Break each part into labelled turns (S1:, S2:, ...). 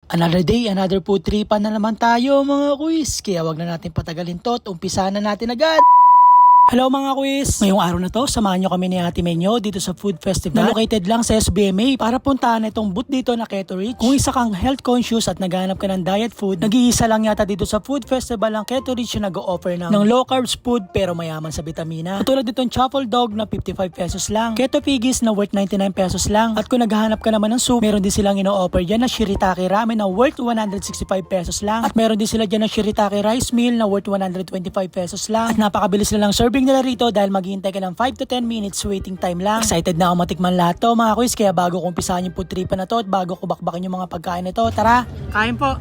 S1: Another day, another food tripan na naman tayo mga quiz. Kaya wag na natin patagalin to at umpisahan na natin agad. Hello mga quiz! Ngayong araw na to, samahan nyo kami ni Ate Menyo dito sa Food Festival na located lang sa SBMA para puntahan itong booth dito na Keto Rich. Kung isa kang health conscious at naghahanap ka ng diet food, nag-iisa lang yata dito sa Food Festival ang Keto Rich na nag-o-offer ng low carbs food pero mayaman sa vitamina. Katulad ditong truffle dog na 55 pesos lang, keto piggies na worth 99 pesos lang, at kung naghahanap ka naman ng soup, meron din silang ino-offer dyan na shirataki ramen na worth 165 pesos lang, at meron din sila dyan na shirataki rice meal na worth 125 pesos lang, at napakabilis na lang serving nila rito dahil maghihintay ka ng 5 to 10 minutes waiting time lang. Excited na ako matikman lahat to mga quiz, kaya bago ko umpisahan yung food tripan na to at bago ko bakbakin yung mga pagkain nito, tara, kain po!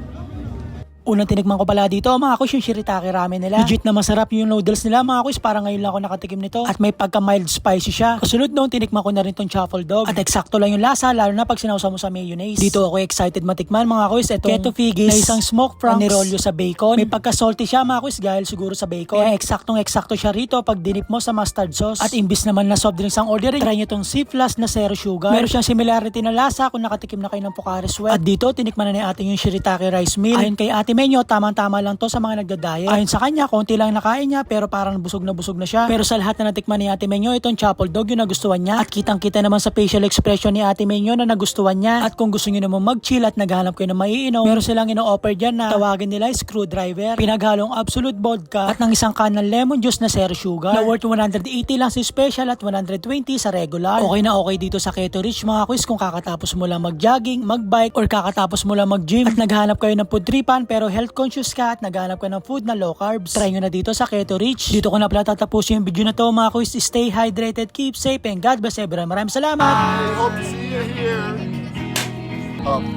S1: Unang tinikman ko pala dito mga quiz yung shirataki ramen nila. Legit na masarap yung noodles nila mga quiz, parang ngayon lang ako nakatikim nito. At may pagka mild spicy siya. Kasunod noon tinikman ko na rin tong truffle dog. At eksakto lang yung lasa lalo na pag sinawsa mo sa mayonnaise. Dito ako excited matikman mga quiz. Itong keto figgies na isang smoked prawns nirolyo sa bacon. May pagka salty siya mga quiz dahil siguro sa bacon. Kaya eksaktong-eksakto siya rito pag dinip mo sa mustard sauce. At imbis naman na soft drinks ang ordering, try nyo tong C Plus na zero sugar. Meron siyang similarity na lasa kung nakatikim na kayo ng Pocari Sweat. At dito tinikman na ni ate yung shirataki rice meal. Ayon kay Ate Menyo, tamang-tama lang to sa mga nagda-diet. Ayon sa kanya, konti lang nakain niya pero parang busog na siya. Pero sa lahat na natikman ni Ate Menyo, itong truffle dog yung nagustuhan niya. At kitang-kita naman sa facial expression ni Ate Menyo na nagustuhan niya. At kung gusto niyo naman mag-chill at naghahanap kayo ng maiinom, meron silang ino-offer dyan na tawagin nila screwdriver. Pinaghalong absolute vodka at ng isang can ng lemon juice na zero sugar na worth 180 lang sa special at 120 sa regular. Okay na okay dito sa Keto Rich mga quiz kung kakatapos mo lang mag-jogging, mag-bike, or kakatapos mo lang mag-gym at naghahanap kayo ng food tripan pero health conscious ka at naghahanap ka ng food na low carbs. Try nyo na dito sa Keto Rich. Dito ko na pala tatapusin yung video na to mga quiz. Stay hydrated, keep safe, and God bless everyone. Maraming salamat!
S2: I hope to see you here.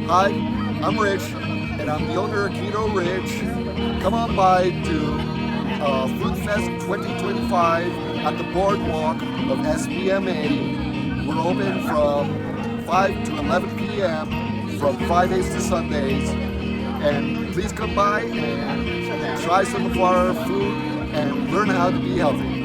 S2: Hi, I'm Rich, and I'm the owner of Keto Rich. Come on by to Food Fest 2025 at the boardwalk of SBMA. We're open from 5 to 11 p.m. from Fridays to Sundays. And please come by and try some of our food and learn how to be healthy.